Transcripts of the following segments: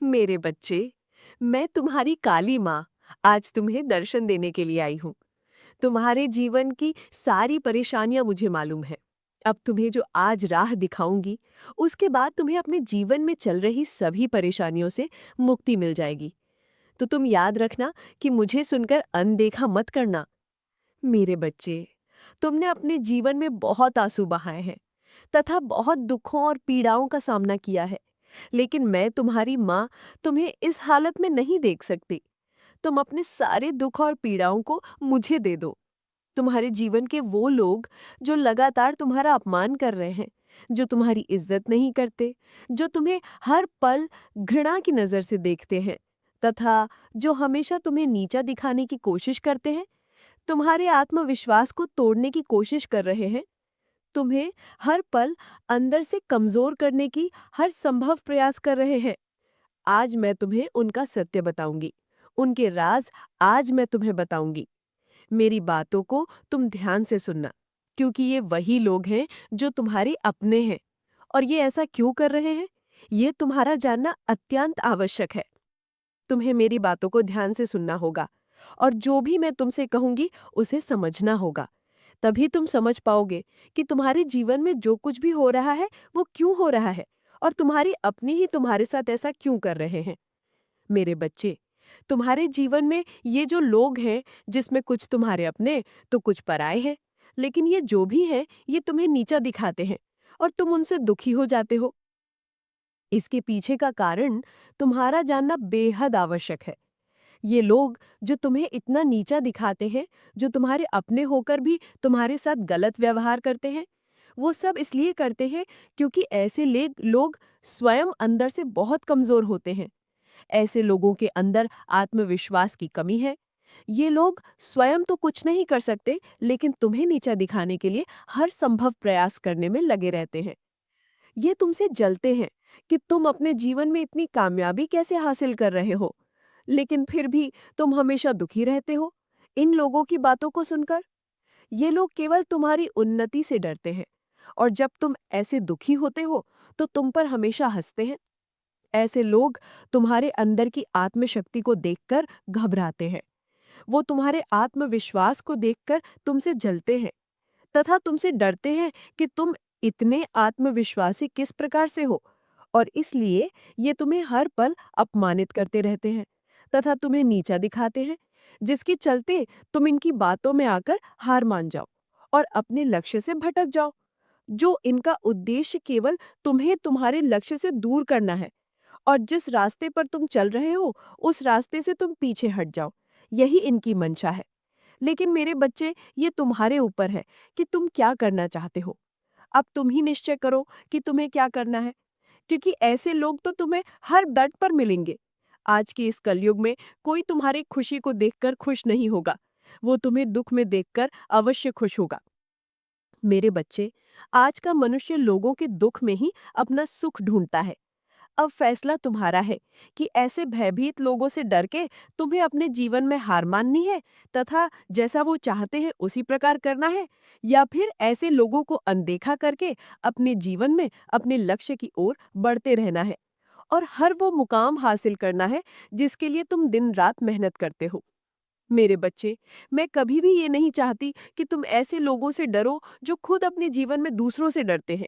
मेरे बच्चे, मैं तुम्हारी काली माँ आज तुम्हें दर्शन देने के लिए आई हूँ। तुम्हारे जीवन की सारी परेशानियां मुझे मालूम है। अब तुम्हें जो आज राह दिखाऊंगी, उसके बाद तुम्हें अपने जीवन में चल रही सभी परेशानियों से मुक्ति मिल जाएगी। तो तुम याद रखना कि मुझे सुनकर अनदेखा मत करना। मेरे बच्चे, तुमने अपने जीवन में बहुत आंसू बहाए हैं तथा बहुत दुखों और पीड़ाओं का सामना किया है। लेकिन मैं तुम्हारी माँ तुम्हें इस हालत में नहीं देख सकती। तुम अपने सारे दुख और पीड़ाओं को मुझे दे दो। तुम्हारे जीवन के वो लोग जो लगातार तुम्हारा अपमान कर रहे हैं, जो तुम्हारी इज्जत नहीं करते, जो तुम्हें हर पल घृणा की नज़र से देखते हैं तथा जो हमेशा तुम्हें नीचा दिखाने की कोशिश करते हैं, तुम्हारे आत्मविश्वास को तोड़ने की कोशिश कर रहे हैं, तुम्हें हर पल अंदर से कमजोर करने की हर संभव प्रयास कर रहे हैं। आज मैं तुम्हें उनका सत्य बताऊंगी। उनके राज आज मैं तुम्हें बताऊंगी। मेरी बातों को तुम ध्यान से सुनना, क्योंकि ये वही लोग हैं जो तुम्हारे अपने हैं। और ये ऐसा क्यों कर रहे हैं, ये तुम्हारा जानना अत्यंत आवश्यक है। तुम्हें मेरी बातों को ध्यान से सुनना होगा और जो भी मैं तुमसे कहूंगी उसे समझना होगा। तभी तुम समझ पाओगे कि तुम्हारे जीवन में जो कुछ भी हो रहा है वो क्यों हो रहा है और तुम्हारी अपनी ही तुम्हारे साथ ऐसा क्यों कर रहे हैं। मेरे बच्चे, तुम्हारे जीवन में ये जो लोग हैं, जिसमें कुछ तुम्हारे अपने तो कुछ पराए हैं, लेकिन ये जो भी हैं ये तुम्हें नीचा दिखाते हैं और तुम उनसे दुखी हो जाते हो। इसके पीछे का कारण तुम्हारा जानना बेहद आवश्यक है। ये लोग जो तुम्हें इतना नीचा दिखाते हैं, जो तुम्हारे अपने होकर भी तुम्हारे साथ गलत व्यवहार करते हैं, वो सब इसलिए करते हैं क्योंकि ऐसे लोग स्वयं अंदर से बहुत कमजोर होते हैं। ऐसे लोगों के अंदर आत्मविश्वास की कमी है। ये लोग स्वयं तो कुछ नहीं कर सकते, लेकिन तुम्हें नीचा दिखाने के लिए हर संभव प्रयास करने में लगे रहते हैं। ये तुमसे जलते हैं कि तुम अपने जीवन में इतनी कामयाबी कैसे हासिल कर रहे हो, लेकिन फिर भी तुम हमेशा दुखी रहते हो इन लोगों की बातों को सुनकर। ये लोग केवल तुम्हारी उन्नति से डरते हैं और जब तुम ऐसे दुखी होते हो तो तुम पर हमेशा हंसते हैं। ऐसे लोग तुम्हारे अंदर की आत्मशक्ति को देखकर घबराते हैं। वो तुम्हारे आत्मविश्वास को देखकर तुमसे जलते हैं तथा तुमसे डरते हैं कि तुम इतने आत्मविश्वासी किस प्रकार से हो, और इसलिए ये तुम्हें हर पल अपमानित करते रहते हैं तथा तुम्हें नीचा दिखाते हैं, जिसके चलते तुम इनकी बातों में आकर हार मान जाओ और अपने लक्ष्य से भटक जाओ। जो इनका उद्देश्य केवल तुम्हें तुम्हारे लक्ष्य से दूर करना है और जिस रास्ते पर तुम चल रहे हो उस रास्ते से तुम पीछे हट जाओ, यही इनकी मंशा है। लेकिन मेरे बच्चे, ये तुम्हारे ऊपर है कि तुम क्या करना चाहते हो। अब तुम ही निश्चय करो कि तुम्हें क्या करना है, क्योंकि ऐसे लोग तो तुम्हें हर दट पर मिलेंगे। आज के इस कलयुग में कोई तुम्हारी खुशी को देखकर खुश नहीं होगा, वो तुम्हें दुख में देखकर अवश्य खुश होगा। मेरे बच्चे, आज का मनुष्य लोगों के दुख में ही अपना सुख ढूंढता है। अब फैसला तुम्हारा है कि ऐसे भयभीत लोगों से डर के तुम्हें अपने जीवन में हार माननी है तथा जैसा वो चाहते हैं उसी प्रकार करना है, या फिर ऐसे लोगों को अनदेखा करके अपने जीवन में अपने लक्ष्य की ओर बढ़ते रहना है और हर वो मुकाम हासिल करना है जिसके लिए तुम दिन रात मेहनत करते हो। मेरे बच्चे, मैं कभी भी ये नहीं चाहती कि तुम ऐसे लोगों से डरो जो खुद अपने जीवन में दूसरों से डरते हैं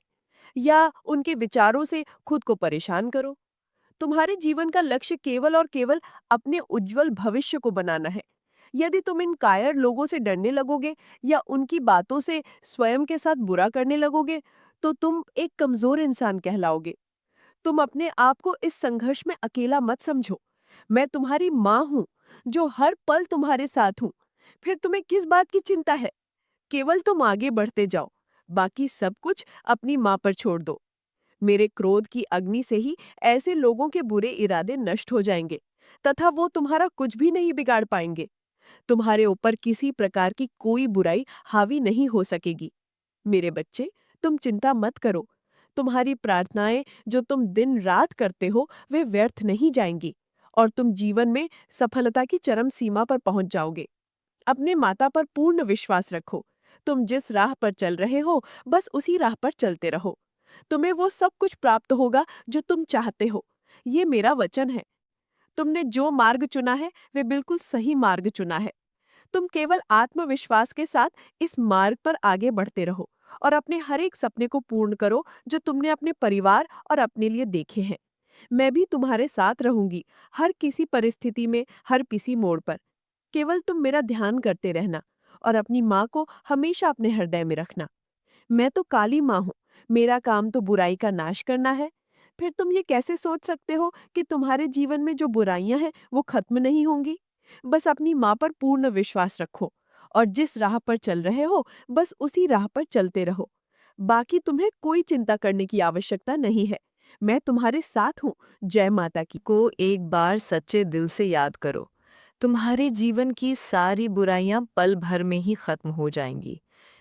या उनके विचारों से खुद को परेशान करो। तुम्हारे जीवन का लक्ष्य केवल और केवल अपने उज्जवल भविष्य को बनाना है। यदि तुम इन कायर लोगों से डरने लगोगे या उनकी बातों से स्वयं के साथ बुरा करने लगोगे, तो तुम एक कमजोर इंसान कहलाओगे। तुम अपने आप को इस संघर्ष में अकेला मत समझो। मैं तुम्हारी माँ हूँ, जो हर पल तुम्हारे साथ हूँ। फिर तुम्हें किस बात की चिंता है? केवल तुम आगे बढ़ते जाओ, बाकी सब कुछ अपनी माँ पर छोड़ दो। मेरे क्रोध की अग्नि से ही ऐसे लोगों के बुरे इरादे नष्ट हो जाएंगे तथा वो तुम्हारा कुछ भी नहीं बिगाड़ पाएंगे। तुम्हारे ऊपर किसी प्रकार की कोई बुराई हावी नहीं हो सकेगी। मेरे बच्चे, तुम चिंता मत करो। तुम्हारी प्रार्थनाएं जो तुम दिन रात करते हो वे व्यर्थ नहीं जाएंगी और तुम जीवन में सफलता की चरम सीमा पर पहुंच जाओगे। अपने माता पर पूर्ण विश्वास रखो। तुम जिस राह पर चल रहे हो, बस उसी राह पर चलते रहो। तुम्हें वो सब कुछ प्राप्त होगा जो तुम चाहते हो, ये मेरा वचन है। तुमने जो मार्ग चुना है, वे बिल्कुल सही मार्ग चुना है। तुम केवल आत्मविश्वास के साथ इस मार्ग पर आगे बढ़ते रहो और अपने हर एक सपने को पूर्ण करो जो तुमने अपने परिवार और अपने लिए देखे हैं। मैं भी तुम्हारे साथ रहूंगी, हर किसी परिस्थिति में, हर किसी मोड़ पर। केवल तुम मेरा ध्यान करते रहना और अपनी माँ को हमेशा अपने हृदय में रखना। मैं तो काली माँ हूँ, मेरा काम तो बुराई का नाश करना है। फिर तुम ये कैसे सोच सकते हो कि तुम्हारे जीवन में जो बुराइयां हैं वो खत्म नहीं होंगी? बस अपनी माँ पर पूर्ण विश्वास रखो और जिस राह पर चल रहे हो बस उसी राह पर चलते रहो। बाकी तुम्हें कोई चिंता करने की आवश्यकता नहीं है। मैं तुम्हारे साथ हूँ। जय माता की। को एक बार सच्चे दिल से याद करो, तुम्हारे जीवन की सारी बुराइयां पल भर में ही खत्म हो जाएंगी।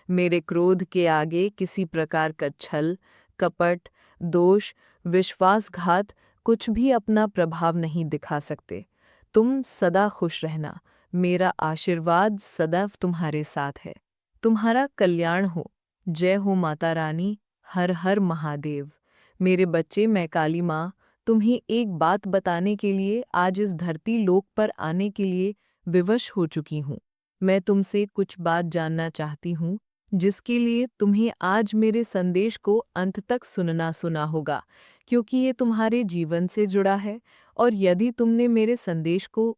मेरे क्रोध के आगे किसी प्रकार का छल, कपट, दोष, विश्वासघात कुछ भी अपना प्रभाव नहीं दिखा सकते। तुम सदा खुश रहना, मेरा आशीर्वाद सदैव तुम्हारे साथ है। तुम्हारा कल्याण हो। जय हो माता रानी। हर हर महादेव। मेरे बच्चे, मैं काली माँ तुम्हें एक बात बताने के लिए आज इस धरती लोक पर आने के लिए विवश हो चुकी हूँ। मैं तुमसे कुछ बात जानना चाहती हूँ, जिसके लिए तुम्हें आज मेरे संदेश को अंत तक सुनना होगा, क्योंकि ये तुम्हारे जीवन से जुड़ा है। और यदि तुमने मेरे संदेश को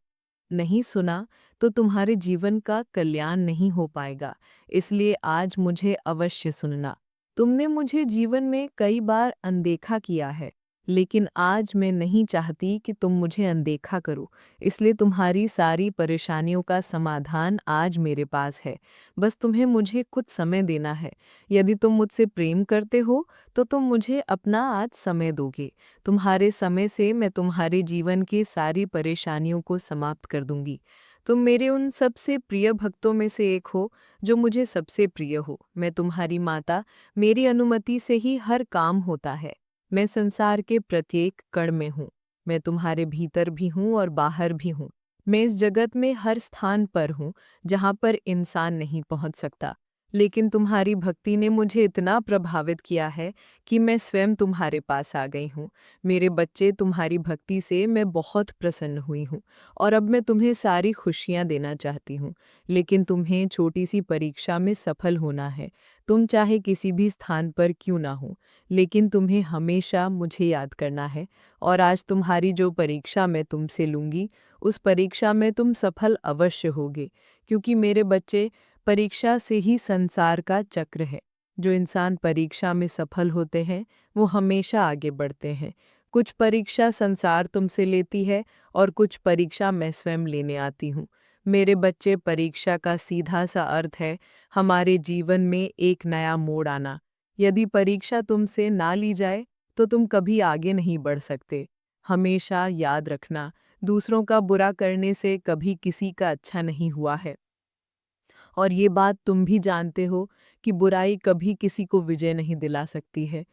नहीं सुना तो तुम्हारे जीवन का कल्याण नहीं हो पाएगा। इसलिए आज मुझे अवश्य सुनना। तुमने मुझे जीवन में कई बार अनदेखा किया है, लेकिन आज मैं नहीं चाहती कि तुम मुझे अनदेखा करो। इसलिए तुम्हारी सारी परेशानियों का समाधान आज मेरे पास है। बस तुम्हें मुझे कुछ समय देना है। यदि तुम मुझसे प्रेम करते हो तो तुम मुझे अपना आज समय दोगे। तुम्हारे समय से मैं तुम्हारे जीवन की सारी परेशानियों को समाप्त कर दूंगी। तुम मेरे उन सबसे प्रिय भक्तों में से एक हो जो मुझे सबसे प्रिय हो। मैं तुम्हारी माता, मेरी अनुमति से ही हर काम होता है। मैं संसार के प्रत्येक कण में हूँ। मैं तुम्हारे भीतर भी हूँ और बाहर भी हूँ। मैं इस जगत में हर स्थान पर हूँ जहाँ पर इंसान नहीं पहुँच सकता। लेकिन तुम्हारी भक्ति ने मुझे इतना प्रभावित किया है कि मैं स्वयं तुम्हारे पास आ गई हूँ। मेरे बच्चे, तुम्हारी भक्ति से मैं बहुत प्रसन्न हुई हूँ और अब मैं तुम्हें सारी खुशियाँ देना चाहती हूँ। लेकिन तुम्हें छोटी सी परीक्षा में सफल होना है। तुम चाहे किसी भी स्थान पर क्यों ना हो, लेकिन तुम्हें हमेशा मुझे याद करना है। और आज तुम्हारी जो परीक्षा मैं तुमसे लूँगी, उस परीक्षा में तुम सफल अवश्य होगे, क्योंकि मेरे बच्चे, परीक्षा से ही संसार का चक्र है। जो इंसान परीक्षा में सफल होते हैं वो हमेशा आगे बढ़ते हैं। कुछ परीक्षा संसार तुमसे लेती है और कुछ परीक्षा मैं स्वयं लेने आती हूँ। मेरे बच्चे, परीक्षा का सीधा सा अर्थ है हमारे जीवन में एक नया मोड़ आना। यदि परीक्षा तुमसे ना ली जाए तो तुम कभी आगे नहीं बढ़ सकते। हमेशा याद रखना, दूसरों का बुरा करने से कभी किसी का अच्छा नहीं हुआ है। और ये बात तुम भी जानते हो कि बुराई कभी किसी को विजय नहीं दिला सकती है।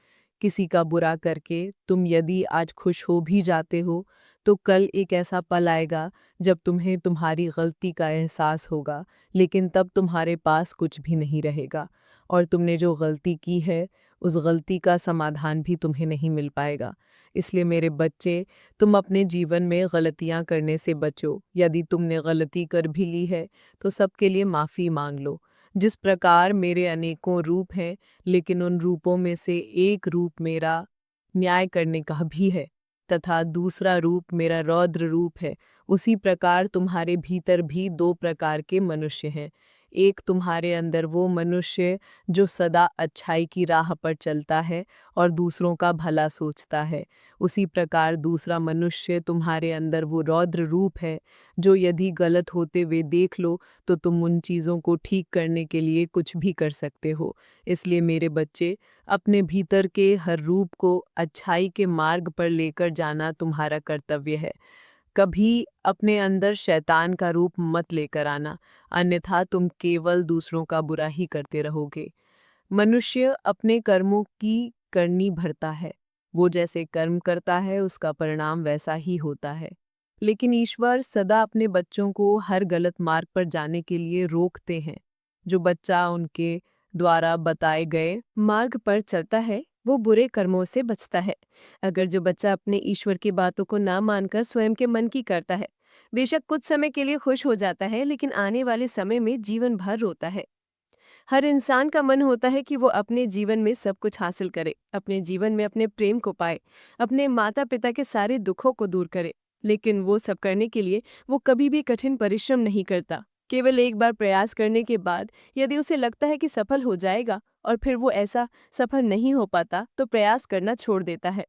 किसी का बुरा करके तुम यदि आज खुश हो भी जाते हो, तो कल एक ऐसा पल आएगा जब तुम्हें तुम्हारी गलती का एहसास होगा, लेकिन तब तुम्हारे पास कुछ भी नहीं रहेगा। और तुमने जो गलती की है, उस गलती का समाधान भी तुम्हें नहीं मिल पाएगा। इसलिए मेरे बच्चे, तुम अपने जीवन में गलतियां करने से बचो। यदि तुमने गलती कर भी ली है तो सबके लिए माफ़ी मांग लो। जिस प्रकार मेरे अनेकों रूप हैं, लेकिन उन रूपों में से एक रूप मेरा न्याय करने का भी है, तथा दूसरा रूप मेरा रौद्र रूप है। उसी प्रकार तुम्हारे भीतर भी दो प्रकार के मनुष्य हैं। एक तुम्हारे अंदर वो मनुष्य जो सदा अच्छाई की राह पर चलता है और दूसरों का भला सोचता है। उसी प्रकार दूसरा मनुष्य तुम्हारे अंदर वो रौद्र रूप है जो यदि गलत होते हुए देख लो तो तुम उन चीज़ों को ठीक करने के लिए कुछ भी कर सकते हो। इसलिए मेरे बच्चे, अपने भीतर के हर रूप को अच्छाई के मार्ग पर लेकर जाना तुम्हारा कर्तव्य है। कभी अपने अंदर शैतान का रूप मत लेकर आना, अन्यथा तुम केवल दूसरों का बुरा ही करते रहोगे। मनुष्य अपने कर्मों की करनी भरता है। वो जैसे कर्म करता है उसका परिणाम वैसा ही होता है। लेकिन ईश्वर सदा अपने बच्चों को हर गलत मार्ग पर जाने के लिए रोकते हैं। जो बच्चा उनके द्वारा बताए गए मार्ग पर चलता है वो बुरे कर्मों से बचता है। अगर जो बच्चा अपने ईश्वर की बातों को ना मानकर स्वयं के मन की करता है, बेशक कुछ समय के लिए खुश हो जाता है, लेकिन आने वाले समय में जीवन भर रोता है। हर इंसान का मन होता है कि वो अपने जीवन में सब कुछ हासिल करे, अपने जीवन में अपने प्रेम को पाए, अपने माता पिता के सारे दुखों को दूर करे। लेकिन वो सब करने के लिए वो कभी भी कठिन परिश्रम नहीं करता। केवल एक बार प्रयास करने के बाद यदि उसे लगता है कि सफल हो जाएगा और फिर वो ऐसा सफल नहीं हो पाता, तो प्रयास करना छोड़ देता है।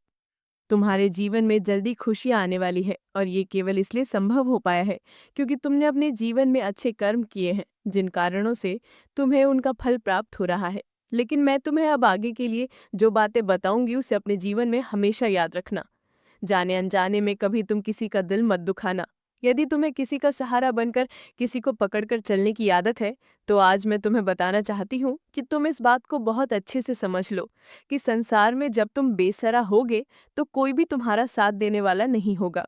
तुम्हारे जीवन में जल्दी खुशियां आने वाली है, और ये केवल इसलिए संभव हो पाया है क्योंकि तुमने अपने जीवन में अच्छे कर्म किए हैं, जिन कारणों से तुम्हें उनका फल प्राप्त हो रहा है। लेकिन मैं तुम्हें अब आगे के लिए जो बातें बताऊंगी उसे अपने जीवन में हमेशा याद रखना। जाने अनजाने में कभी तुम किसी का दिल मत दुखाना। यदि तुम्हें किसी का सहारा बनकर किसी को पकड़कर चलने की आदत है, तो आज मैं तुम्हें बताना चाहती हूँ कि तुम इस बात को बहुत अच्छे से समझ लो कि संसार में जब तुम बेसहारा होगे, तो कोई भी तुम्हारा साथ देने वाला नहीं होगा।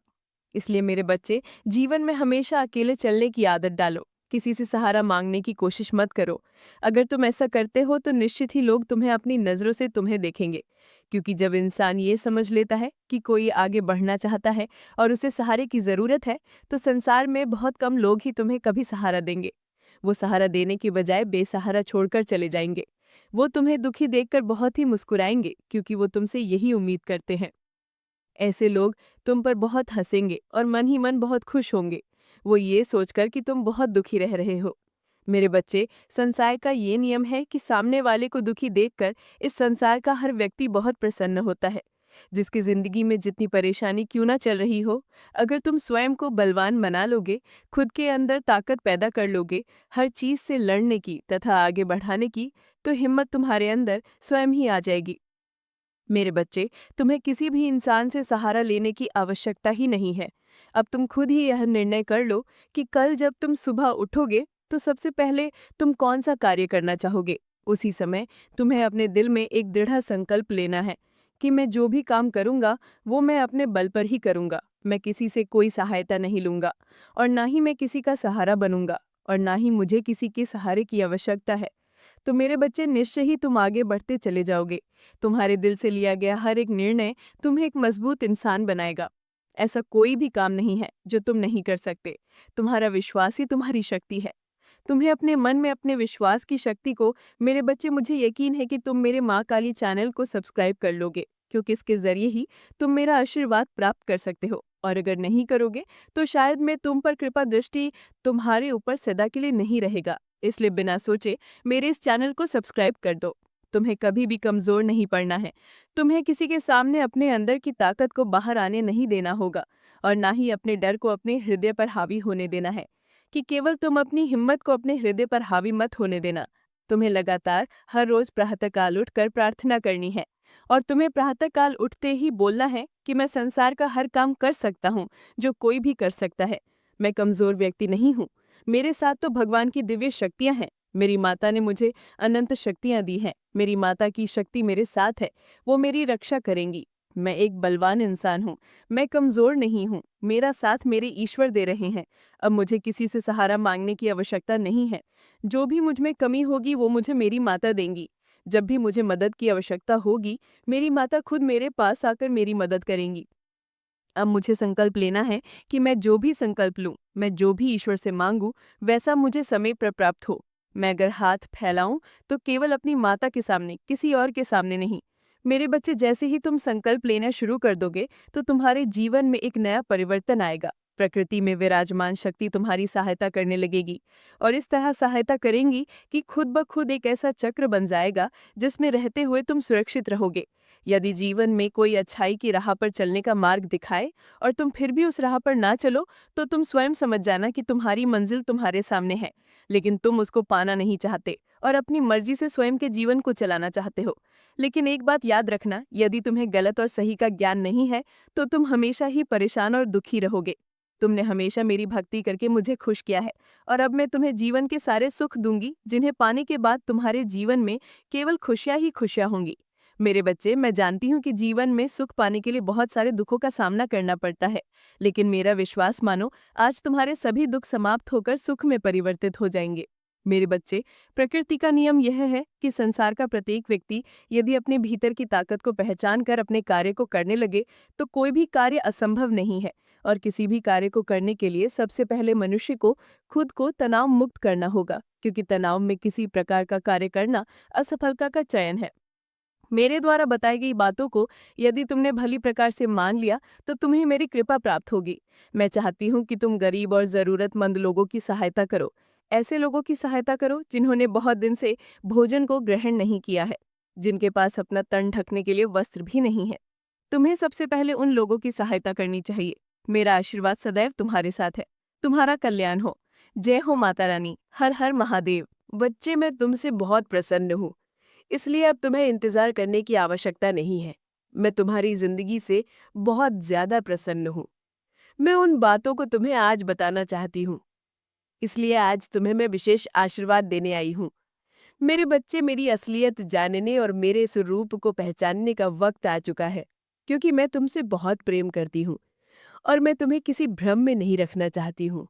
इसलिए मेरे बच्चे, जीवन में हमेशा अकेले चलने की आदत डालो। किसी से सहारा मांगने की कोशिश मत करो। अगर तुम ऐसा करते हो तो निश्चित ही लोग तुम्हें अपनी नज़रों से तुम्हें देखेंगे। क्योंकि जब इंसान ये समझ लेता है कि कोई आगे बढ़ना चाहता है और उसे सहारे की ज़रूरत है, तो संसार में बहुत कम लोग ही तुम्हें कभी सहारा देंगे। वो सहारा देने की बजाय बेसहारा छोड़कर चले जाएंगे। वो तुम्हें दुखी देखकर बहुत ही मुस्कुराएंगे, क्योंकि वो तुमसे यही उम्मीद करते हैं। ऐसे लोग तुम पर बहुत हंसेंगे और मन ही मन बहुत खुश होंगे, वो ये सोचकर कि तुम बहुत दुखी रह रहे हो। मेरे बच्चे, संसार का ये नियम है कि सामने वाले को दुखी देखकर इस संसार का हर व्यक्ति बहुत प्रसन्न होता है। जिसकी जिंदगी में जितनी परेशानी क्यों ना चल रही हो, अगर तुम स्वयं को बलवान बना लोगे, खुद के अंदर ताकत पैदा कर लोगे, हर चीज से लड़ने की तथा आगे बढ़ाने की, तो हिम्मत तुम्हारे अंदर स्वयं ही आ जाएगी। मेरे बच्चे, तुम्हें किसी भी इंसान से सहारा लेने की आवश्यकता ही नहीं है। अब तुम खुद ही यह निर्णय कर लो कि कल जब तुम सुबह उठोगे, तो सबसे पहले तुम कौन सा कार्य करना चाहोगे। उसी समय तुम्हें अपने दिल में एक दृढ़ संकल्प लेना है कि मैं जो भी काम करूंगा वो मैं अपने बल पर ही करूंगा। मैं किसी से कोई सहायता नहीं लूंगा, और ना ही मैं किसी का सहारा बनूंगा, और ना ही मुझे किसी के सहारे की आवश्यकता है। तो मेरे बच्चे, निश्चय ही तुम आगे बढ़ते चले जाओगे। तुम्हारे दिल से लिया गया हर एक निर्णय तुम्हें एक मजबूत इंसान बनाएगा। ऐसा कोई भी काम नहीं है जो तुम नहीं कर सकते। तुम्हारा विश्वास ही तुम्हारी शक्ति है। तुम्हें अपने मन में अपने विश्वास की शक्ति को, मेरे बच्चे, मुझे यकीन है कि तुम मेरे माँ काली चैनल को सब्सक्राइब कर लोगे, क्योंकि इसके जरिए ही तुम मेरा आशीर्वाद प्राप्त कर सकते हो। और अगर नहीं करोगे तो शायद मैं तुम पर कृपा दृष्टि तुम्हारे ऊपर सदा के लिए नहीं रहेगा। इसलिए बिना सोचे मेरे इस चैनल को सब्सक्राइब कर दो। तुम्हें कभी भी कमजोर नहीं पड़ना है। तुम्हें किसी के सामने अपने अंदर की ताकत को बाहर आने नहीं देना होगा, और ना ही अपने डर को अपने हृदय पर हावी होने देना है। कि केवल तुम अपनी हिम्मत को अपने हृदय पर हावी मत होने देना। तुम्हें लगातार हर रोज प्रातःकाल उठकर प्रार्थना करनी है, और तुम्हें प्रातःकाल उठते ही बोलना है कि मैं संसार का हर काम कर सकता हूँ जो कोई भी कर सकता है। मैं कमजोर व्यक्ति नहीं हूँ। मेरे साथ तो भगवान की दिव्य शक्तियाँ हैं। मेरी माता ने मुझे अनंत शक्तियाँ दी हैं। मेरी माता की शक्ति मेरे साथ है। वो मेरी रक्षा करेंगी। मैं एक बलवान इंसान हूँ। मैं कमजोर नहीं हूँ। मेरा साथ मेरे ईश्वर दे रहे हैं। अब मुझे किसी से सहारा मांगने की आवश्यकता नहीं है। जो भी मुझ में कमी होगी वो मुझे मेरी माता देंगी। जब भी मुझे मदद की आवश्यकता होगी, मेरी माता खुद मेरे पास आकर मेरी मदद करेंगी। अब मुझे संकल्प लेना है कि मैं जो भी संकल्प लूं, मैं जो भी ईश्वर से मांगूं, वैसा मुझे समय पर प्राप्त हो। मैं अगर हाथ फैलाऊं तो केवल अपनी माता के सामने, किसी और के सामने नहीं। मेरे बच्चे, जैसे ही तुम संकल्प लेना शुरू कर दोगे, तो तुम्हारे जीवन में एक नया परिवर्तन आएगा। प्रकृति में विराजमान शक्ति तुम्हारी सहायता करने लगेगी, और इस तरह सहायता करेंगी कि खुद ब खुद एक ऐसा चक्र बन जाएगा जिसमें रहते हुए तुम सुरक्षित रहोगे। यदि जीवन में कोई अच्छाई की राह पर चलने का मार्ग दिखाए और तुम फिर भी उस राह पर ना चलो, तो तुम स्वयं समझ जाना कि तुम्हारी मंजिल तुम्हारे सामने है, लेकिन तुम उसको पाना नहीं चाहते और अपनी मर्जी से स्वयं के जीवन को चलाना चाहते हो। लेकिन एक बात याद रखना, यदि तुम्हें गलत और सही का ज्ञान नहीं है, तो तुम हमेशा ही परेशान और दुखी रहोगे। तुमने हमेशा मेरी भक्ति करके मुझे खुश किया है, और अब मैं तुम्हें जीवन के सारे सुख दूंगी, जिन्हें पाने के बाद तुम्हारे जीवन में केवल खुशियां ही खुशियां होंगी। मेरे बच्चे, मैं जानती हूँ कि जीवन में सुख पाने के लिए बहुत सारे दुखों का सामना करना पड़ता है, लेकिन मेरा विश्वास मानो, आज तुम्हारे सभी दुख समाप्त होकर सुख में परिवर्तित हो जाएंगे। मेरे बच्चे, प्रकृति का नियम यह है कि संसार का प्रत्येक व्यक्ति यदि अपने भीतर की ताकत को पहचान कर अपने कार्य को करने लगे तो कोई भी कार्य असंभव नहीं है। और किसी भी कार्य को करने के लिए सबसे पहले मनुष्य को खुद को तनाव मुक्त करना होगा, क्योंकि तनाव में किसी प्रकार का कार्य करना असफलता का चयन है। मेरे द्वारा बताई गई बातों को यदि तुमने भली प्रकार से मान लिया तो तुम्हें मेरी कृपा प्राप्त होगी। मैं चाहती हूँ कि तुम गरीब और जरूरतमंद लोगों की सहायता करो। ऐसे लोगों की सहायता करो जिन्होंने बहुत दिन से भोजन को ग्रहण नहीं किया है, जिनके पास अपना तन ढकने के लिए वस्त्र भी नहीं है। तुम्हें सबसे पहले उन लोगों की सहायता करनी चाहिए। मेरा आशीर्वाद सदैव तुम्हारे साथ है। तुम्हारा कल्याण हो। जय हो माता रानी। हर हर महादेव। बच्चे, मैं तुमसे बहुत प्रसन्न हूँ, इसलिए अब तुम्हें इंतजार करने की आवश्यकता नहीं है। मैं तुम्हारी जिंदगी से बहुत ज्यादा प्रसन्न हूँ। मैं उन बातों को तुम्हें आज बताना चाहती हूँ, इसलिए आज तुम्हें मैं विशेष आशीर्वाद देने आई हूँ। मेरे बच्चे, मेरी असलियत जानने और मेरे स्वरूप को पहचानने का वक्त आ चुका है, क्योंकि मैं तुमसे बहुत प्रेम करती हूँ और मैं तुम्हें किसी भ्रम में नहीं रखना चाहती हूँ।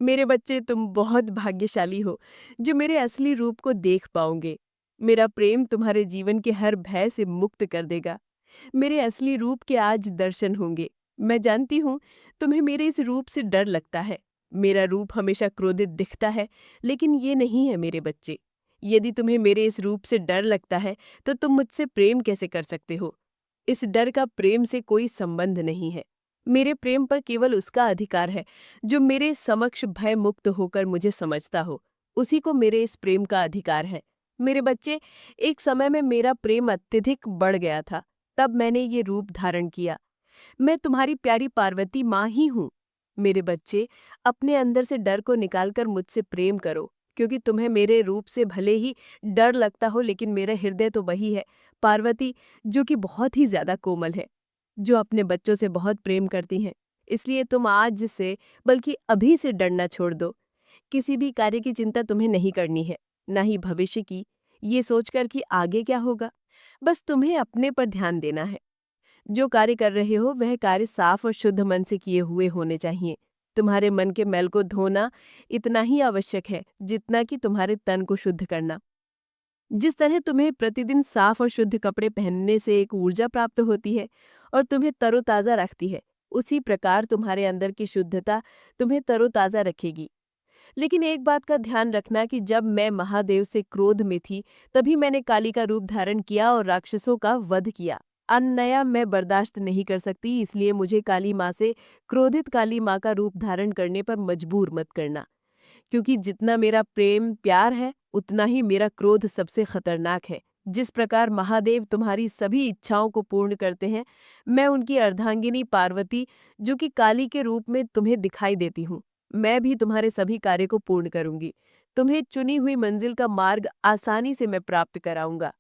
मेरे बच्चे, तुम बहुत भाग्यशाली हो जो मेरे असली रूप को देख पाओगे। मेरा प्रेम तुम्हारे जीवन के हर भय से मुक्त कर देगा। मेरे असली रूप के आज दर्शन होंगे। मैं जानती हूँ तुम्हें मेरे इस रूप से डर लगता है। मेरा रूप हमेशा क्रोधित दिखता है, लेकिन ये नहीं है मेरे बच्चे। यदि तुम्हें मेरे इस रूप से डर लगता है तो तुम मुझसे प्रेम कैसे कर सकते हो? इस डर का प्रेम से कोई संबंध नहीं है। मेरे प्रेम पर केवल उसका अधिकार है जो मेरे समक्ष भय मुक्त होकर मुझे समझता हो। उसी को मेरे इस प्रेम का अधिकार है। मेरे बच्चे, एक समय में मेरा प्रेम अत्यधिक बढ़ गया था, तब मैंने ये रूप धारण किया। मैं तुम्हारी प्यारी पार्वती माँ ही हूँ। मेरे बच्चे, अपने अंदर से डर को निकालकर मुझसे प्रेम करो, क्योंकि तुम्हें मेरे रूप से भले ही डर लगता हो, लेकिन मेरा हृदय तो वही है, पार्वती, जो कि बहुत ही ज्यादा कोमल है, जो अपने बच्चों से बहुत प्रेम करती हैं। इसलिए तुम आज से, बल्कि अभी से डरना छोड़ दो। किसी भी कार्य की चिंता तुम्हें नहीं करनी है, ना ही भविष्य की, ये सोचकर कि आगे क्या होगा। बस तुम्हें अपने पर ध्यान देना है। जो कार्य कर रहे हो वह कार्य साफ और शुद्ध मन से किए हुए होने चाहिए। तुम्हारे मन के मैल को धोना इतना ही आवश्यक है जितना कि तुम्हारे तन को शुद्ध करना। जिस तरह तुम्हें प्रतिदिन साफ और शुद्ध कपड़े पहनने से एक ऊर्जा प्राप्त होती है और तुम्हें तरोताजा रखती है, उसी प्रकार तुम्हारे अंदर की शुद्धता तुम्हें तरोताजा रखेगी। लेकिन एक बात का ध्यान रखना कि जब मैं महादेव से क्रोध में थी, तभी मैंने काली का रूप धारण किया और राक्षसों का वध किया। अन्याय मैं बर्दाश्त नहीं कर सकती, इसलिए मुझे काली माँ से क्रोधित काली माँ का रूप धारण करने पर मजबूर मत करना। क्योंकि जितना मेरा प्रेम प्यार है, उतना ही मेरा क्रोध सबसे खतरनाक है। जिस प्रकार महादेव तुम्हारी सभी इच्छाओं को पूर्ण करते हैं, मैं उनकी अर्धांगिनी पार्वती, जो कि काली के रूप में तुम्हें दिखाई देती हूँ, मैं भी तुम्हारे सभी कार्य को पूर्ण करूंगी। तुम्हें चुनी हुई मंजिल का मार्ग आसानी से मैं प्राप्त कराऊंगा।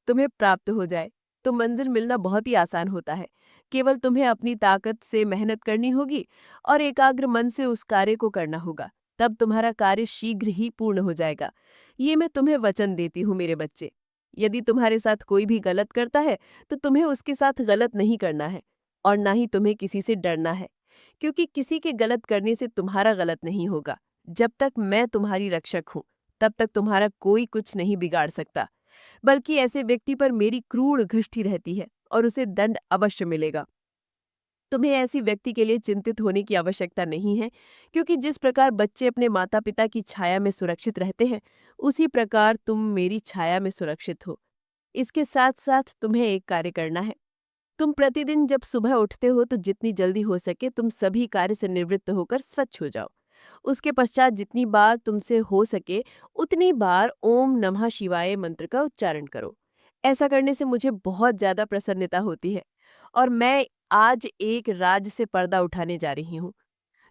तुम्हें प्राप्त हो जाए तो मंजिल मिलना बहुत ही आसान होता है। केवल तुम्हें अपनी ताकत से मेहनत करनी होगी और एकाग्र मन से उस कार्य को करना होगा। तब तुम्हारा कार्य शीघ्र ही पूर्ण हो जाएगा। ये मैं तुम्हें वचन देती हूँ मेरे बच्चे। यदि तुम्हारे साथ कोई भी गलत करता है तो तुम्हें उसके साथ गलत नहीं करना है और ना ही तुम्हें किसी से डरना है, क्योंकि किसी के गलत करने से तुम्हारा गलत नहीं होगा। जब तक मैं तुम्हारी रक्षक हूँ, तब तक तुम्हारा कोई कुछ नहीं बिगाड़ सकता। बल्कि ऐसे व्यक्ति पर मेरी क्रूर घृष्टि रहती है और उसे दंड अवश्य मिलेगा। तुम्हें ऐसी व्यक्ति के लिए चिंतित होने की आवश्यकता नहीं है, क्योंकि जिस प्रकार बच्चे अपने माता पिता की छाया में सुरक्षित रहते हैं, उसी प्रकार तुम मेरी छाया में सुरक्षित हो। इसके साथ साथ तुम्हें एक कार्य करना है। तुम प्रतिदिन जब सुबह उठते हो तो जितनी जल्दी हो सके तुम सभी कार्य से निवृत्त होकर स्वच्छ हो जाओ। उसके पश्चात जितनी बार तुमसे हो सके उतनी बार ओम नमः शिवाय मंत्र का उच्चारण करो। ऐसा करने से मुझे बहुत ज्यादा प्रसन्नता होती है और मैं आज एक राज से पर्दा उठाने जा रही हूँ।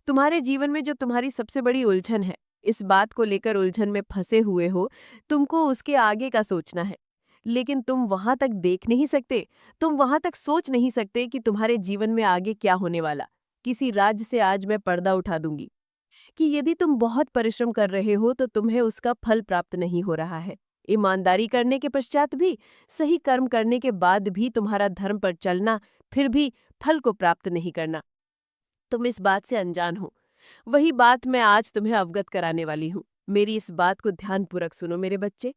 तुम्हारे जीवन में जो तुम्हारी सबसे बड़ी उलझन है, इस बात को लेकर उलझन में फंसे हुए हो, तुमको उसके आगे का सोचना है। लेकिन तुम वहां तक देख नहीं सकते, तुम वहां तक सोच नहीं सकते कि तुम्हारे जीवन में आगे क्या होने वाला। किसी राज से आज मैं पर्दा उठा दूंगी कि यदि तुम बहुत परिश्रम कर रहे हो तो तुम्हें उसका फल प्राप्त नहीं हो रहा है। ईमानदारी करने के पश्चात भी, सही कर्म करने के बाद भी तुम्हारा धर्म पर चलना, फिर भी फल को प्राप्त नहीं करना। तुम इस बात से अनजान हो। वही बात मैं आज तुम्हें अवगत कराने वाली हूँ। मेरी इस बात को ध्यानपूर्वक सुनो मेरे बच्चे।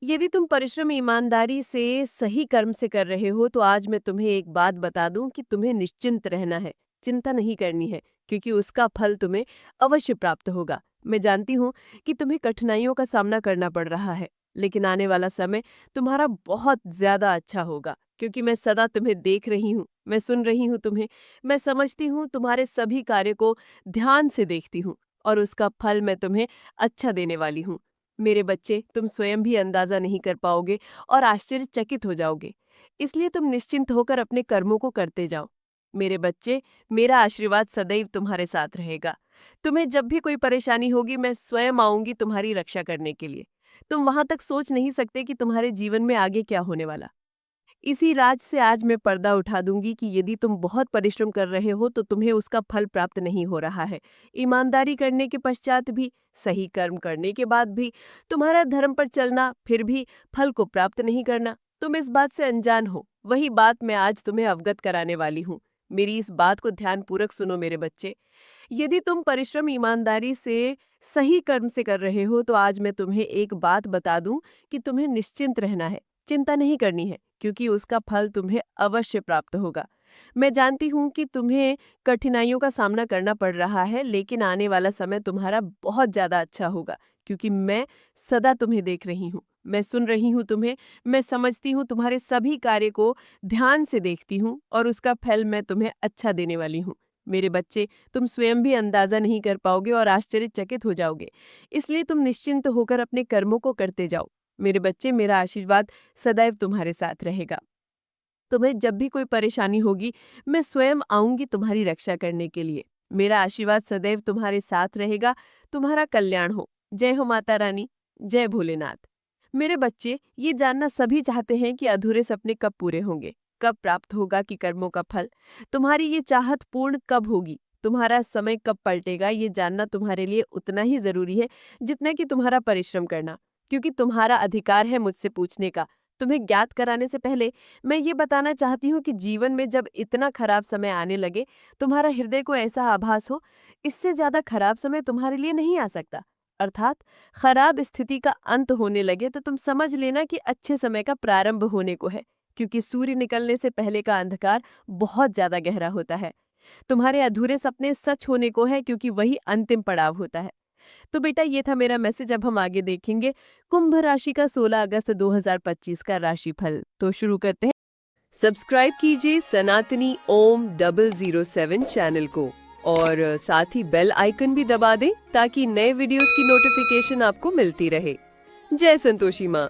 यदि तुम परिश्रम ईमानदारी से सही कर्म से कर रहे हो तो आज मैं तुम्हें एक बात बता दूं कि तुम्हें निश्चिंत रहना है, चिंता नहीं करनी है, क्योंकि उसका फल तुम्हें अवश्य प्राप्त होगा। मैं जानती हूँ कि तुम्हें कठिनाइयों का सामना करना पड़ रहा है, लेकिन आने वाला समय तुम्हारा बहुत ज्यादा अच्छा होगा, क्योंकि मैं सदा तुम्हें देख रही हूँ, मैं सुन रही हूँ तुम्हें, मैं समझती हूँ तुम्हारे सभी कार्य को ध्यान से देखती हूँ, और उसका फल मैं तुम्हें अच्छा देने वाली हूँ। मेरे बच्चे, तुम स्वयं भी अंदाजा नहीं कर पाओगे और आश्चर्यचकित हो जाओगे। इसलिए तुम निश्चिंत होकर अपने कर्मों को करते जाओ। मेरे बच्चे, मेरा आशीर्वाद सदैव तुम्हारे साथ रहेगा। तुम्हें जब भी कोई परेशानी होगी, मैं स्वयं आऊंगी तुम्हारी रक्षा करने के लिए। तुम वहां तक सोच नहीं सकते कि तुम्हारे जीवन में आगे क्या होने वाला। इसी राज से आज मैं पर्दा उठा दूंगी कि यदि तुम बहुत परिश्रम कर रहे हो तो तुम्हें उसका फल प्राप्त नहीं हो रहा है। ईमानदारी करने के पश्चात भी, सही कर्म करने के बाद भी, तुम्हारा धर्म पर चलना, फिर भी फल को प्राप्त नहीं करना, तुम इस बात से अनजान हो। वही बात मैं आज तुम्हें अवगत कराने वाली हूँ। मेरी इस बात को ध्यानपूर्वक सुनो मेरे बच्चे। यदि तुम परिश्रम ईमानदारी से सही कर्म से कर रहे हो तो आज मैं तुम्हें एक बात बता दूं कि तुम्हें निश्चिंत रहना है, चिंता नहीं करनी है, क्योंकि उसका फल तुम्हें अवश्य प्राप्त होगा। मैं जानती हूँ कि तुम्हें कठिनाइयों का सामना करना पड़ रहा है, लेकिन आने वाला समय तुम्हारा बहुत ज्यादा अच्छा होगा, क्योंकि मैं सदा तुम्हें देख रही हूँ, मैं सुन रही हूँ तुम्हें, मैं समझती हूँ तुम्हारे सभी कार्य को ध्यान से देखती हूँ, और उसका फल मैं तुम्हें अच्छा देने वाली हूँ। मेरे बच्चे, तुम स्वयं भी अंदाजा नहीं कर पाओगे और आश्चर्यचकित हो जाओगे। इसलिए तुम निश्चिंत होकर अपने कर्मों को करते जाओ। मेरे बच्चे, मेरा आशीर्वाद सदैव तुम्हारे साथ रहेगा। तुम्हें जब भी कोई परेशानी होगी, मैं स्वयं आऊंगी तुम्हारी रक्षा करने के लिए। मेरा आशीर्वाद सदैव तुम्हारे साथ रहेगा। तुम्हारा कल्याण हो। जय हो माता रानी, जय भोलेनाथ। मेरे बच्चे, ये जानना सभी चाहते हैं कि अधूरे सपने कब पूरे होंगे, कब प्राप्त होगा कि कर्मों का फल। तुम्हारी ये चाहत पूर्ण कब होगी, तुम्हारा समय कब पलटेगा, ये जानना तुम्हारे लिए उतना ही जरूरी है जितना कि तुम्हारा परिश्रम करना, क्योंकि तुम्हारा अधिकार है मुझसे पूछने का। तुम्हें ज्ञात कराने से पहले मैं ये बताना चाहती हूँ कि जीवन में जब इतना खराब समय आने लगे, तुम्हारा हृदय को ऐसा आभास हो, इससे ज्यादा खराब समय तुम्हारे लिए नहीं आ सकता, अर्थात खराब स्थिति का अंत होने लगे, तो तुम समझ लेना कि अच्छे समय का प्रारंभ होने को है, क्योंकि सूर्य निकलने से पहले का अंधकार बहुत ज्यादा गहरा होता है। तुम्हारे अधूरे सपने सच होने को है, क्योंकि वही अंतिम पड़ाव होता है। तो बेटा, ये था मेरा मैसेज। अब हम आगे देखेंगे कुंभ राशि का 16 अगस्त 2025 का राशिफल। तो शुरू करते हैं। सब्सक्राइब कीजिए सनातनी ओम 007 चैनल को, और साथ ही बेल आइकन भी दबा दें ताकि नए वीडियोस की नोटिफिकेशन आपको मिलती रहे। जय संतोषी माँ।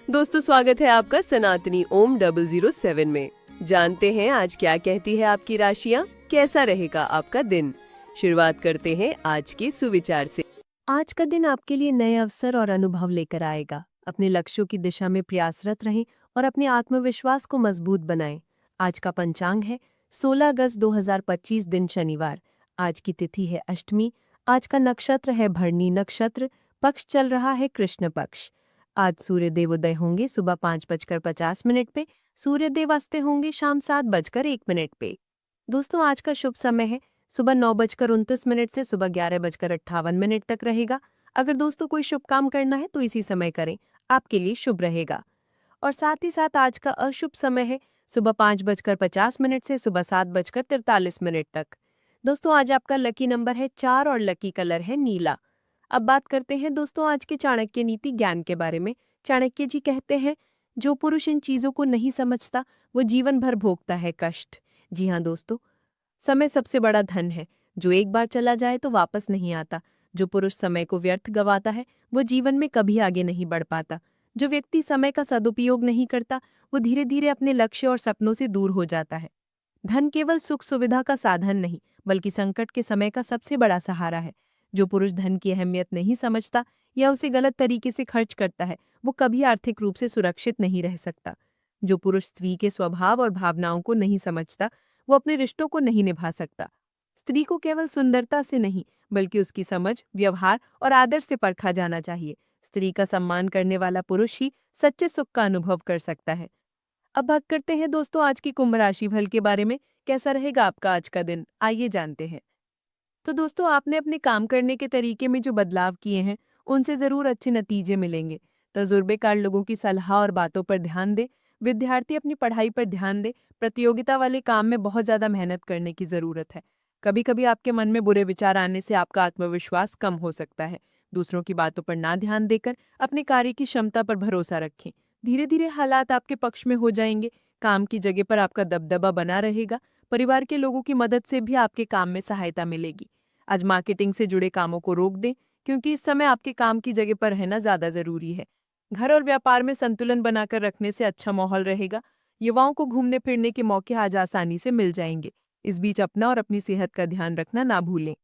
दोस्तों, स्वागत है आपका सनातनी ओम 007 में। जानते हैं आज क्या कहती है आपकी राशियाँ, कैसा रहेगा आपका दिन। शुरुआत करते हैं आज के सुविचार से। आज का दिन आपके लिए नए अवसर और अनुभव लेकर आएगा। अपने लक्ष्यों की दिशा में प्रयासरत रहें और अपने आत्मविश्वास को मजबूत बनाएं। आज का पंचांग है 16 अगस्त 2025, दिन शनिवार। आज की तिथि है अष्टमी। आज का नक्षत्र है भरणी नक्षत्र। पक्ष चल रहा है कृष्ण पक्ष। आज सूर्य देवोदय होंगे सुबह 5:50 पे। सूर्य देव अस्त होंगे शाम 7:01 पे। दोस्तों, आज का शुभ समय है सुबह 9:29 से सुबह 11:58 तक रहेगा। अगर दोस्तों कोई शुभ काम करना है तो इसी समय करें, आपके लिए शुभ रहेगा। और साथ ही साथ आज का अशुभ समय है सुबह 5:50 से सुबह 7:43 तक। दोस्तों, आज आपका लकी नंबर है 4 और लकी कलर है नीला। अब बात करते हैं दोस्तों आज के चाणक्य नीति ज्ञान के बारे में। चाणक्य जी कहते हैं, जो पुरुष इन चीजों को नहीं समझता वो जीवन भर भोगता है कष्ट। जी हाँ दोस्तों, समय सबसे बड़ा धन है जो एक बार चला जाए तो वापस नहीं आता। जो पुरुष समय को व्यर्थ गवाता है वो जीवन में कभी आगे नहीं बढ़ पाता। जो व्यक्ति समय का सदुपयोग नहीं करता वो धीरे धीरे अपने लक्ष्य और सपनों से दूर हो जाता है। धन केवल सुख सुविधा का साधन नहीं, बल्कि संकट के समय का सबसे बड़ा सहारा है। जो पुरुष धन की अहमियत नहीं समझता या उसे गलत तरीके से खर्च करता है, वो कभी आर्थिक रूप से सुरक्षित नहीं रह सकता। जो पुरुष स्त्री के स्वभाव और भावनाओं को नहीं समझता, वो अपने रिश्तों को नहीं निभा सकता। स्त्री को केवल सुंदरता से नहीं, बल्कि उसकी समझ, व्यवहार और आदर से परखा जाना चाहिए। स्त्री का सम्मान करने वाला पुरुष ही सच्चे सुख का अनुभव कर सकता है। अब बात करते हैं दोस्तों आज की कुंभ राशि फल के बारे में। कैसा रहेगा आपका आज का दिन, आइए जानते हैं। तो दोस्तों आपने अपने काम करने के तरीके में जो बदलाव किए हैं, उनसे ज़रूर अच्छे नतीजे मिलेंगे। तजुर्बेकार लोगों की सलाह और बातों पर ध्यान दें, विद्यार्थी अपनी पढ़ाई पर ध्यान दें, प्रतियोगिता वाले काम में बहुत ज़्यादा मेहनत करने की ज़रूरत है। कभी-कभी आपके मन में बुरे विचार आने से आपका आत्मविश्वास कम हो सकता है। दूसरों की बातों पर ना ध्यान देकर अपने कार्य की क्षमता पर भरोसा रखें। धीरे-धीरे हालात आपके पक्ष में हो जाएंगे, काम की जगह पर आपका दबदबा बना रहेगा, परिवार के लोगों की मदद से भी आपके काम में सहायता मिलेगी। आज मार्केटिंग से जुड़े कामों को रोक दें, क्योंकि इस समय आपके काम की जगह पर रहना ज़्यादा ज़रूरी है। घर और व्यापार में संतुलन बनाकर रखने से अच्छा माहौल रहेगा। युवाओं को घूमने फिरने के मौके आज आसानी से मिल जाएंगे। इस बीच अपना और अपनी सेहत का ध्यान रखना ना भूलें।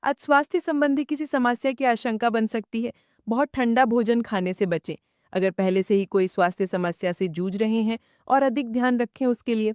आज स्वास्थ्य संबंधी किसी समस्या की आशंका बन सकती है। बहुत ठंडा भोजन खाने से बचें। अगर पहले से ही कोई स्वास्थ्य समस्या से जूझ रहे हैं और अधिक ध्यान रखें उसके लिए।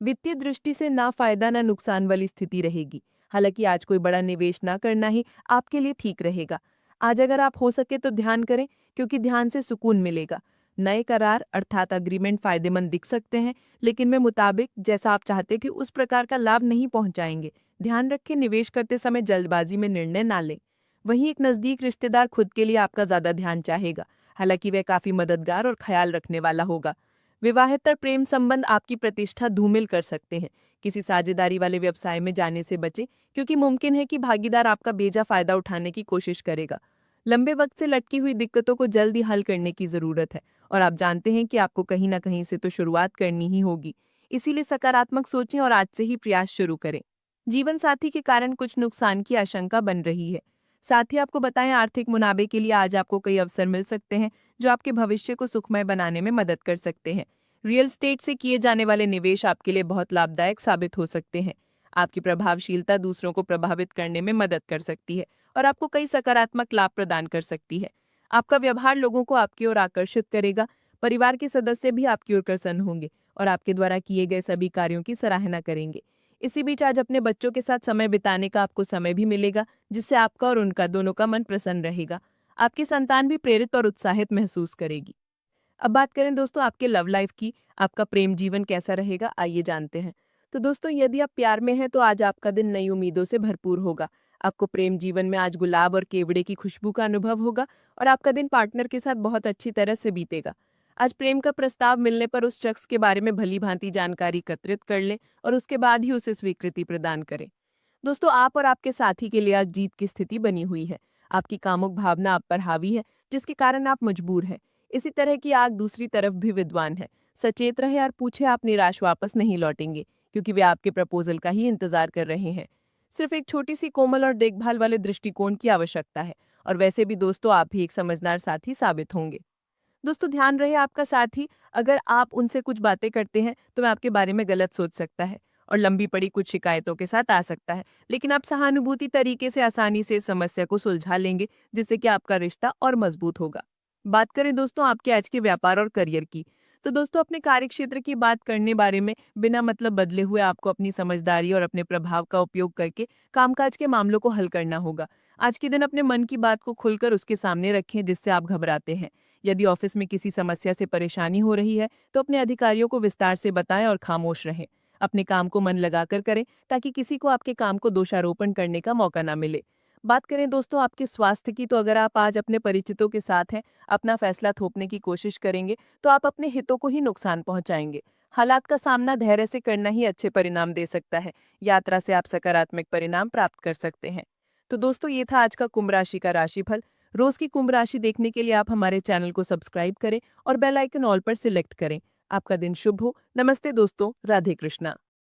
वित्तीय दृष्टि से ना फायदा ना नुकसान वाली स्थिति रहेगी। हालांकि आज कोई बड़ा निवेश ना करना ही आपके लिए ठीक रहेगा। आज अगर आप हो सके तो ध्यान करें, क्योंकि ध्यान से सुकून मिलेगा। नए करार अर्थात अग्रीमेंट फायदेमंद दिख सकते हैं, लेकिन में मुताबिक जैसा आप चाहते कि उस प्रकार का लाभ नहीं पहुंचाएंगे। ध्यान रखें, निवेश करते समय जल्दबाजी में निर्णय ना लें। वहीं एक नज़दीक रिश्तेदार खुद के लिए आपका ज़्यादा ध्यान चाहेगा। हालांकि वह काफ़ी मददगार और ख्याल रखने वाला होगा। विवाहेतर प्रेम संबंध आपकी प्रतिष्ठा धूमिल कर सकते हैं। किसी साझेदारी वाले व्यवसाय में जाने से बचें, क्योंकि मुमकिन है कि भागीदार आपका बेजा फायदा उठाने की कोशिश करेगा। लंबे वक्त से लटकी हुई दिक्कतों को जल्द ही हल करने की जरूरत है, और आप जानते हैं कि आपको कहीं ना कहीं से तो शुरुआत करनी ही होगी। इसीलिए सकारात्मक सोचें और आज से ही प्रयास शुरू करें। जीवन साथी के कारण कुछ नुकसान की आशंका बन रही है। साथ ही आपको बताएं, आर्थिक मुनाफे के लिए आज आपको कई अवसर मिल सकते हैं, जो आपके भविष्य को सुखमय बनाने में मदद कर सकते हैं। रियल स्टेट से किए जाने वाले निवेश आपके लिए बहुत लाभदायक साबित हो सकते हैं। आपकी प्रभावशीलता दूसरों को प्रभावित करने में मदद कर सकती है और आपको कई सकारात्मक लाभ प्रदान कर सकती है। आपका व्यवहार लोगों को आपकी ओर आकर्षित करेगा। परिवार के सदस्य भी आपकी ओर प्रसन्न होंगे और आपके द्वारा किए गए सभी कार्यों की सराहना करेंगे। इसी बीच आज अपने बच्चों के साथ समय बिताने का आपको समय भी मिलेगा, जिससे आपका और उनका दोनों का मन प्रसन्न रहेगा। आपकी संतान भी प्रेरित और उत्साहित महसूस करेगी। अब बात करें दोस्तों आपके लव लाइफ की। आपका प्रेम जीवन कैसा रहेगा, आइए जानते हैं। तो दोस्तों यदि आप प्यार में हैं तो आज आपका दिन नई उम्मीदों से भरपूर होगा। आपको प्रेम जीवन में आज गुलाब और केवड़े की खुशबू का अनुभव होगा और आपका दिन पार्टनर के साथ बहुत अच्छी तरह से बीतेगा। आज प्रेम का प्रस्ताव मिलने पर उस शख्स के बारे में भली भांति जानकारी एकत्रित कर लें और उसके बाद ही उसे स्वीकृति प्रदान करें। दोस्तों आप और आपके साथी के लिए आज जीत की स्थिति बनी हुई है। आपकी कामुक भावना आप पर हावी है, जिसके कारण आप मजबूर हैं। इसी तरह की आग दूसरी तरफ भी विद्वान है। सचेत रहे और पूछे, आप निराश वापस नहीं लौटेंगे, क्योंकि वे आपके प्रपोजल का ही इंतजार कर रहे हैं। सिर्फ एक छोटी सी कोमल और देखभाल वाले दृष्टिकोण की आवश्यकता है, और वैसे भी दोस्तों आप भी एक समझदार साथी साबित होंगे। दोस्तों ध्यान रहे, आपका साथी अगर आप उनसे कुछ बातें करते हैं तो वह आपके बारे में गलत सोच सकता है और लंबी पड़ी कुछ शिकायतों के साथ आ सकता है, लेकिन आप सहानुभूति तरीके से आसानी से इस समस्या को सुलझा लेंगे, जिससे कि आपका रिश्ता और मजबूत होगा। बात करें दोस्तों आपके आज के व्यापार और करियर की, तो दोस्तों अपने कार्यक्षेत्र की बात करने बारे में बिना मतलब बदले हुए आपको अपनी समझदारी और अपने प्रभाव का उपयोग करके कामकाज के मामलों को हल करना होगा। आज के दिन अपने मन की बात को खुलकर उसके सामने रखें, जिससे आप घबराते हैं। यदि ऑफिस में किसी समस्या से परेशानी हो रही है तो अपने अधिकारियों को विस्तार से बताएं और खामोश रहें। अपने काम को मन लगाकर करें, ताकि किसी को आपके काम को दोषारोपण करने का मौका ना मिले। बात करें दोस्तों आपके स्वास्थ्य की, तो अगर आप आज अपने परिचितों के साथ हैं, अपना फैसला थोपने की कोशिश करेंगे तो आप अपने हितों को ही नुकसान पहुंचाएंगे। हालात का सामना धैर्य से करना ही अच्छे परिणाम दे सकता है। यात्रा से आप सकारात्मक परिणाम प्राप्त कर सकते हैं। तो दोस्तों ये था आज का कुंभ राशि का राशिफल। रोज की कुंभ राशि देखने के लिए आप हमारे चैनल को सब्सक्राइब करें और बेल आइकन ऑल पर सिलेक्ट करें। आपका दिन शुभ हो। नमस्ते दोस्तों, राधे कृष्णा।